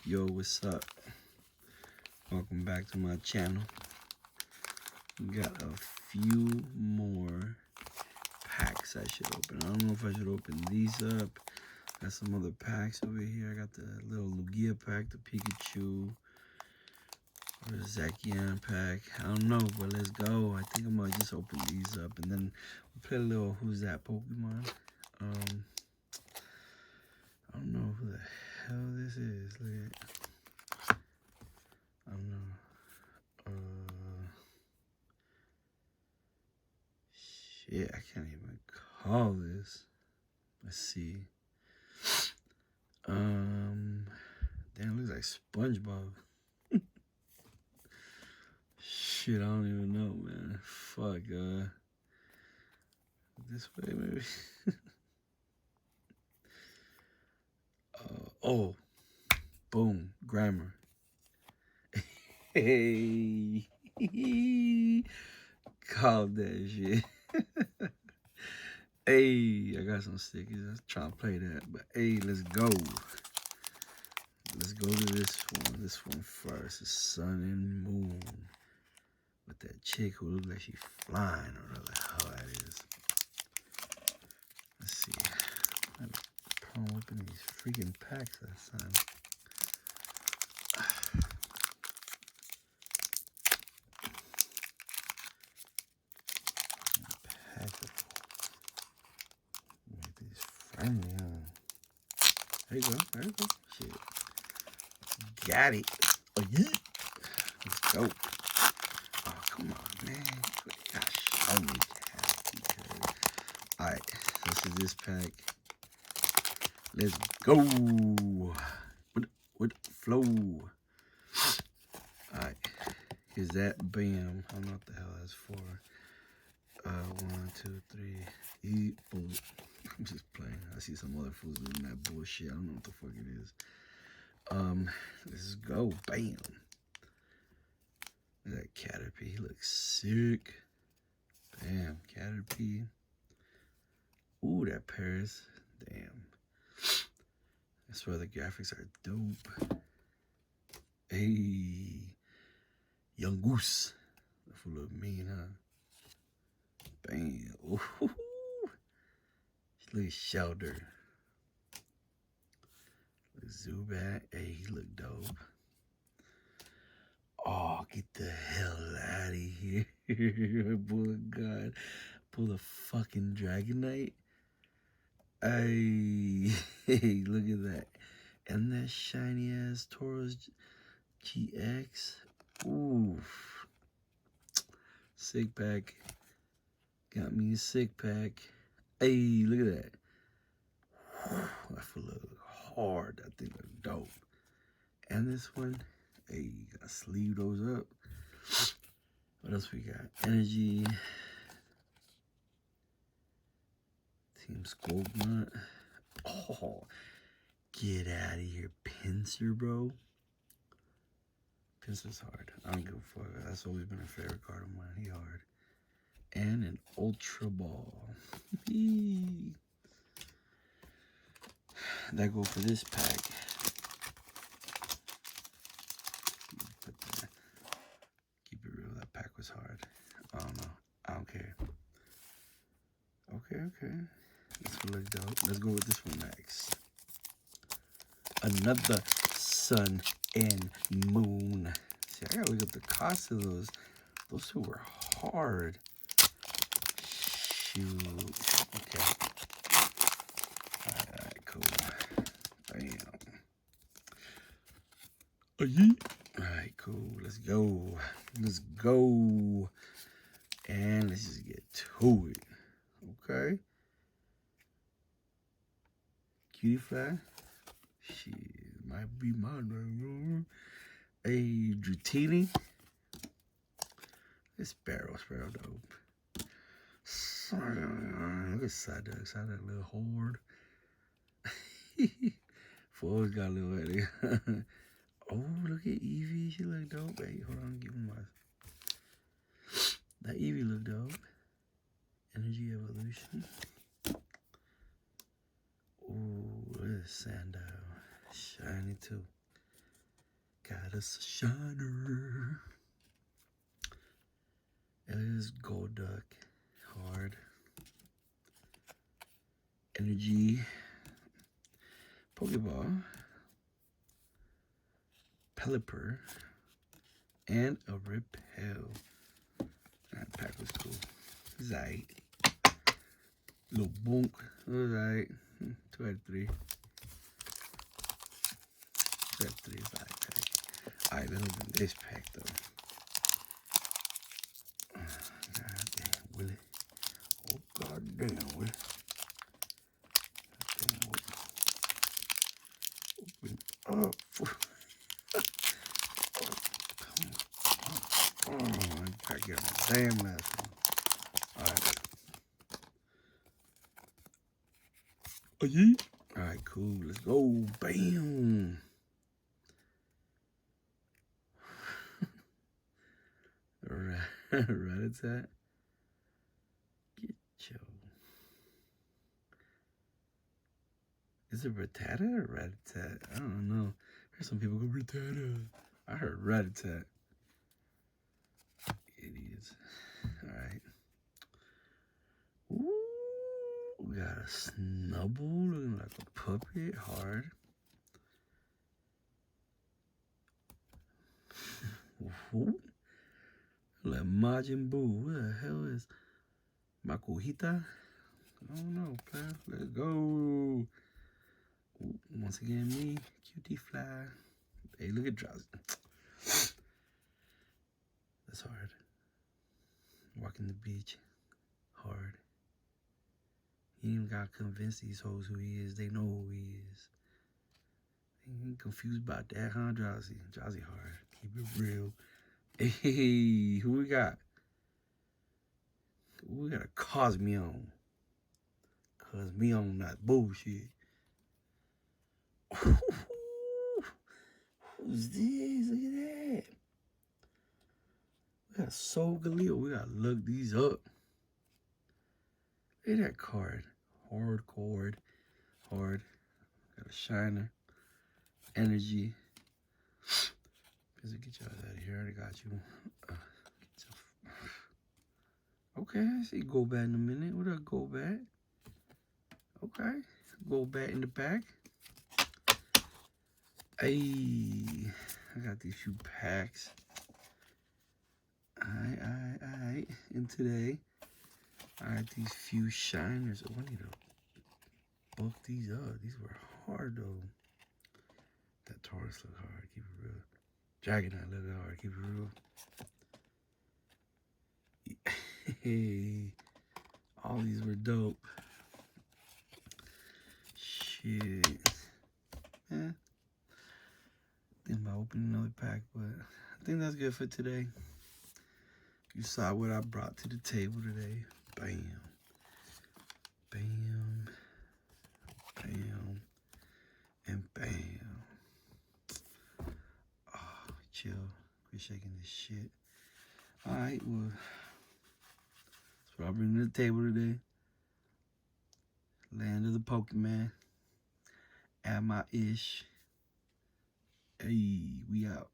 Yo, what's up? Welcome back to my channel. We got a few more packs I should open. I don't know if I should open these up. Got some other packs over here. I got the little Lugia pack, the Pikachu, or the Zacian pack. I don't know, but let's go. I think I'm gonna just open these up and then we'll play a little Who's That Pokemon. I don't know who the hell this is. Look at it. I don't know. Shit, I can't even call this. Let's see. Damn, it looks like SpongeBob. Shit, I don't even know, man. Fuck, this way, maybe. Oh, boom, grammar. Hey, called that shit. Hey, I got some stickers. I was trying to play that, but hey, let's go. Let's go to this one. This one first. The sun and moon. With that chick who looks like she's flying or whatever the hell that is. Let's see. I had to open these freaking packs last time. Make these friendly, huh? There you go. There you go. Shit. Got it. Oh, yeah. Let's go. Oh, come on, man. Gosh, show me that. Alright, this is this pack. Let's go. With flow. Alright, here's that. Bam. I don't know what the hell that's for. 1, 2, 3. Eat. Boom. I'm just playing. I see some other fools doing that bullshit. I don't know what the fuck it is. Let's go. Bam. Look at that Caterpie. He looks sick. Bam. Caterpie. Ooh, that Paris. Damn. I swear the graphics are dope. Hey. Young Goose. That fool look mean, huh? Bam. Ooh. Look at Shelter. Zubat. Hey, he look dope. Oh, get the hell out of here. Boy, God. Pull a fucking Dragonite. Hey, hey, look at that. And that shiny ass Tauros GX. Oof. Sick pack. Got me a sick pack. Hey, look at that. I feel look hard. That thing look dope. And this one, hey, gotta sleeve those up. What else we got? Energy. Team Skullgrunt. Oh, get out of here. Pinsir, bro. Pinsir's hard. I don't give a fuck. That's always been a favorite card of mine. He hard. And an Ultra Ball. That go for this pack. Keep it real. That pack was hard. I don't know. I don't care. Okay. This one looks dope. Let's go with this one next. Another sun and moon. See, I gotta look up the cost of those. Those two were hard. Shoot. Okay. Alright, cool. Bam. Alright, cool. Let's go. Let's go. And let's just get to it. Okay. Cutie Fly. Shit, might be mine right now. Hey, Dratini. This Sparrow dope. Look at Psyduck. Psyduck little horde. Fours got a little headache. Oh, look at Eevee. She look dope. Hey, hold on. Give him my... That Eevee look dope. Energy Evolution. Ooh, look at Sandile. Shiny too. got us a shiner. It is Gold Duck. Hard. Energy. Pokeball. Pelipper. And a Repel. That pack was cool. Zite. Little bonk. Alright. 2 out of 3. 2 out of 3 is pack. Alright, let's open this pack though. God damn, Willie. Oh, god damn, Willie. Open up. Oh, I gotta get my damn last one. Alright. Oh, yeah. Alright, cool. Let's go. Bam. Rat-a-tat. Get your. Is it Rattata or Rat-a-tat? I don't know. I heard some people go Rattata. I heard Rat-a-tat. Idiots. Alright. Ooh, we got a Snubble looking like a puppet. Hard. Like Majin Buu. What the hell is Makuhita? I don't know, player. Let's go. Ooh, once again, me. Cutie fly. Hey, look at Drowsy. That's hard. Walking the beach. Hard. He ain't even gotta convince these hoes who he is. They know who he is. They ain't confused about that, huh, Drowsy? Drowsy hard. Keep it real. Hey, who we got? We got a Cosmeon. Cosmeon, not bullshit. Who's this? Look at that. We got Soul Galil. We gotta look these up. Look at that card. Hard cord. Hard. Got a shiner. Energy. Get y'all out of here. I already got you. Okay, I see Golbat in a minute. What up, Golbat? Okay. Golbat in the back. Hey, I got these few packs. Alright. And today, I got these few shiners. Oh, I need to bulk these up. These were hard, though. That Taurus look hard. Keep it real. Dragonite look hard. Keep it real. Hey, all these were dope. Shit. Yeah. Think about opening another pack, but I think that's good for today. You saw what I brought to the table today. Bam. Bam. Bam. And bam. Oh, chill. Quit shaking this shit. Alright, well, that's what I bring to the table today. Land of the Pokemon. At my ish. Hey, we out.